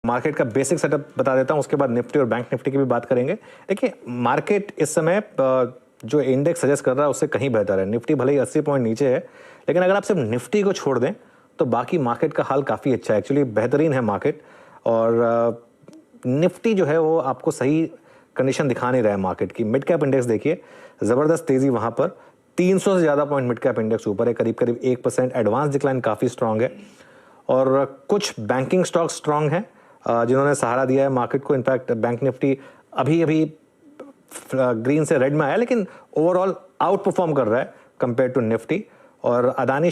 Market का basic setup बता देता हूँ, उसके बाद निफ्टी और बैंक निफ्टी की भी बात करेंगे। देखिए मार्केट इस समय जो इंडेक्स सजेस्ट कर रहा है उससे कहीं बेहतर है। निफ्टी भले ही 80 पॉइंट नीचे है, लेकिन अगर आप सिर्फ निफ्टी को छोड़ दें तो बाकी मार्केट का हाल काफ़ी अच्छा है, एक्चुअली बेहतरीन है मार्केट। और निफ्टी जो है वो आपको सही कंडीशन दिखा नहीं रहा है मार्केट की। मिड कैप इंडेक्स देखिए, ज़बरदस्त तेज़ी वहाँ पर, 300 से ज़्यादा पॉइंट मिड कैप इंडेक्स ऊपर है, करीब करीब 1%। एडवांस डिक्लाइन काफ़ी स्ट्रांग है और कुछ बैंकिंग स्टॉक स्ट्रांग हैं जिन्होंने सहारा दिया है मार्केट को। इनफैक्ट बैंक निफ्टी अभी अभी ग्रीन से रेड में आया, लेकिन ओवरऑल आउट परफॉर्म कर रहा है कंपेयर टू निफ्टी। और अदानी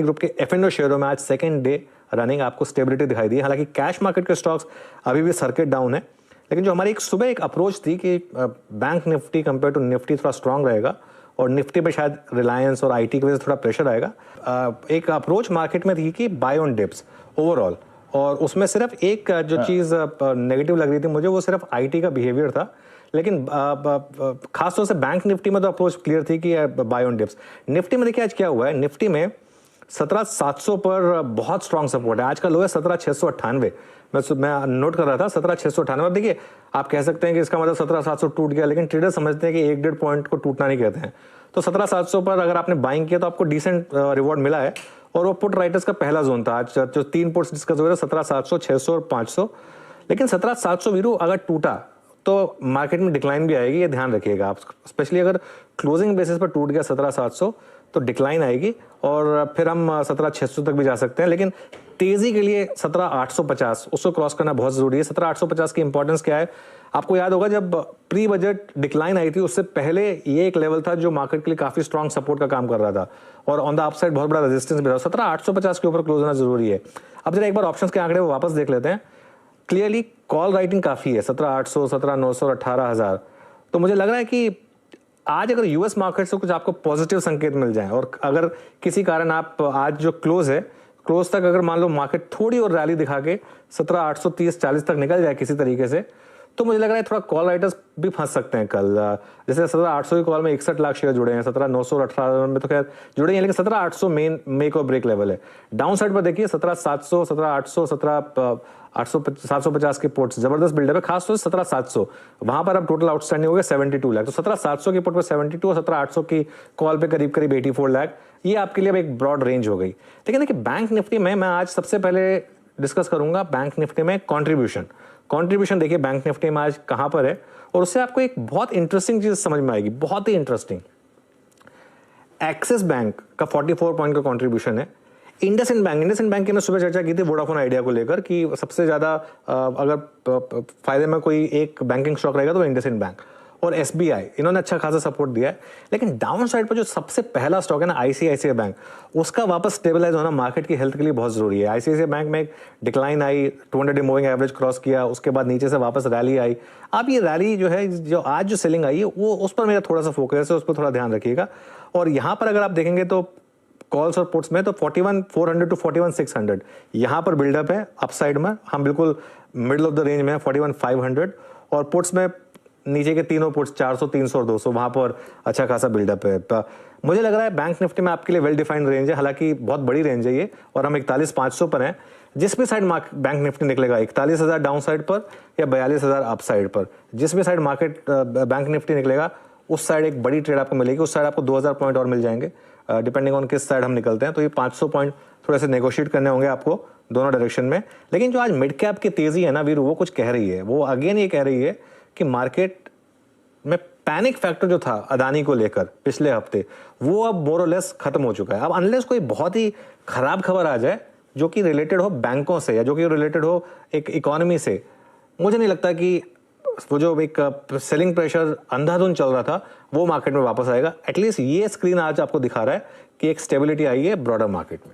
ग्रुप के F&O शेयरों में आज सेकेंड डे रनिंग आपको स्टेबिलिटी दिखाई दी है। हालांकि कैश मार्केट के स्टॉक्स अभी भी सर्किट डाउन है, लेकिन जो हमारी सुबह एक अप्रोच थी कि bank Nifty compare to Nifty थोड़ा स्ट्रांग रहेगा और निफ्टी पे शायद रिलायंस और IT की वजह से थोड़ा प्रेशर आएगा, एक अप्रोच मार्केट में थी कि बाय ऑन डिप्स ओवरऑल। और उसमें सिर्फ एक जो चीज़ नेगेटिव लग रही थी मुझे, वो सिर्फ IT का बिहेवियर था। लेकिन खासतौर से बैंक निफ्टी में तो अप्रोच क्लियर थी कि बाय ऑन डिप्स। निफ्टी में देखिए आज क्या हुआ है, निफ्टी में 17,700 पर बहुत स्ट्रांग सपोर्ट है। आज का लो है 17,698। मैं नोट कर रहा था 17,698। अब देखिए आप कह सकते हैं कि इसका मतलब 17,700 टूट गया, लेकिन ट्रेडर समझते हैं कि 1-1.5 पॉइंट को टूटना नहीं कहते हैं। तो 17,700 पर अगर आपने बाइंग किया तो आपको डिसेंट रिवॉर्ड मिला है। और वो पुट राइटर्स का पहला जोन था आज, जो 3 पुट्स डिस्कस हुए थे, 17,700, 600 और 500। लेकिन 17,700 वीरू अगर टूटा तो मार्केट में डिक्लाइन भी आएगी, ये ध्यान रखिएगा आप। स्पेशली अगर क्लोजिंग बेसिस पर टूट गया 17,700 तो डिक्लाइन आएगी और फिर हम 17,600 तक भी जा सकते हैं। लेकिन तेजी के लिए 17,850 उसको क्रॉस करना बहुत जरूरी है। 17,850 की इंपॉर्टेंस क्या है, आपको याद होगा जब प्री बजट डिक्लाइन आई थी उससे पहले ये एक लेवल था जो मार्केट के लिए काफी स्ट्रॉन्ग सपोर्ट का काम कर रहा था और ऑन द अपसाइड बहुत बड़ा रेजिस्टेंस भी था। 17,850 के ऊपर क्लोज होना जरूरी है। अब जरा एक बार ऑप्शंस के आंकड़े वो वापस देख लेते हैं। क्लियरली कॉल राइटिंग काफी है, 17,800, 17,900 और 18,000। तो मुझे लग रहा है कि आज अगर यूएस मार्केट से कुछ आपको पॉजिटिव संकेत मिल जाए और अगर किसी कारण आप आज जो क्लोज है, क्लोज तक अगर मान लो मार्केट थोड़ी और रैली दिखा के 17,830-40 तक निकल जाए किसी तरीके से, तो मुझे लग रहा है थोड़ा कॉल राइटर्स भी फंस सकते हैं कल। जैसे 17,800 की कॉल में 61 लाख शेयर जुड़े हैं, 17,900 और 18,000 में तो खैर जुड़े हैं, लेकिन 17,800 मेन मेक और ब्रेक लेवल है। डाउन साइड पर देखिए 17,700, 17,800, 750 के पोर्ट्स जबरदस्त बिल्डअप है, खासतौर से 17,700 वहां पर अब टोटल आउटस्टैंडिंग हो गया 72 लाख। तो 17,700 के पोर्ट पर 72 और 17,800 की कॉल पे करीब करीब 84 लाख, ये आपके लिए अब एक ब्रॉड रेंज हो गई। लेकिन देखिए बैंक निफ्टी में मैं आज सबसे पहले डिस्कस करूंगा बैंक निफ्टी में कॉन्ट्रीब्यूशन देखिए बैंक निफ्टी में आज कहां पर है, और उससे आपको एक बहुत इंटरेस्टिंग चीज समझ में आएगी, बहुत ही इंटरेस्टिंग। एक्सिस बैंक का 44 पॉइंट का कॉन्ट्रीब्यूशन है। इंडसइंड बैंक की मैं सुबह चर्चा की थी वोडाफोन आइडिया को लेकर कि सबसे ज्यादा अगर फायदे में कोई एक बैंकिंग स्टॉक रहेगा तो इंडसइंड बैंक और SBI, इन्होंने अच्छा खासा सपोर्ट दिया है। लेकिन डाउन साइड पर जो सबसे पहला स्टॉक है ना ICICI बैंक, उसका वापस स्टेबलाइज होना मार्केट की हेल्थ के लिए बहुत जरूरी है। ICICI बैंक में एक डिक्लाइन आई, 200 डे मूविंग एवरेज क्रॉस किया, उसके बाद नीचे से वापस रैली आई। अब ये रैली जो है, जो आज जो सेलिंग आई है, वो उस पर मेरा थोड़ा सा फोकस है, उस पर थोड़ा ध्यान रखिएगा। और यहाँ पर अगर आप देखेंगे तो कॉल्स और पुट्स में तो 41,400 टू 41,600 यहाँ पर बिल्डअप है। अपसाइड में हम बिल्कुल मिडिल ऑफ द रेंज में है 41,500, और पुट्स में नीचे के तीनों पुट्स 400, 300 और 200 वहां पर अच्छा खासा बिल्डअप है। मुझे लग रहा है बैंक निफ्टी में आपके लिए वेल डिफाइंड रेंज है, हालांकि बहुत बड़ी रेंज है ये, और हम 41,500 पर हैं। जिस भी साइड बैंक निफ्टी निकलेगा, 41,000 डाउन साइड पर या 42,000 अप साइड पर, जिस भी साइड मार्केट बैंक निफ्टी निकलेगा उस साइड एक बड़ी ट्रेड आपको मिलेगी। उस साइड आपको 2,000 पॉइंट और मिल जाएंगे डिपेंडिंग ऑन किस साइड हम निकलते हैं। तो ये 500 पॉइंट थोड़े से नेगोशिएट करने होंगे आपको दोनों डायरेक्शन में। लेकिन जो आज मिड कैप की तेजी है ना वीरू, वो कुछ कह रही है, वो अगेन ये कह रही है कि मार्केट में पैनिक फैक्टर जो था अदानी को लेकर पिछले हफ्ते, वो अब मोर और लेस खत्म हो चुका है। अब अनलेस कोई बहुत ही खराब खबर आ जाए जो कि रिलेटेड हो बैंकों से या जो कि रिलेटेड हो एक इकोनॉमी से, मुझे नहीं लगता कि वो जो एक सेलिंग प्रेशर अंधाधुंध चल रहा था वो मार्केट में वापस आएगा। एटलीस्ट ये स्क्रीन आज आपको दिखा रहा है कि एक स्टेबिलिटी आई है ब्रॉडर मार्केट में।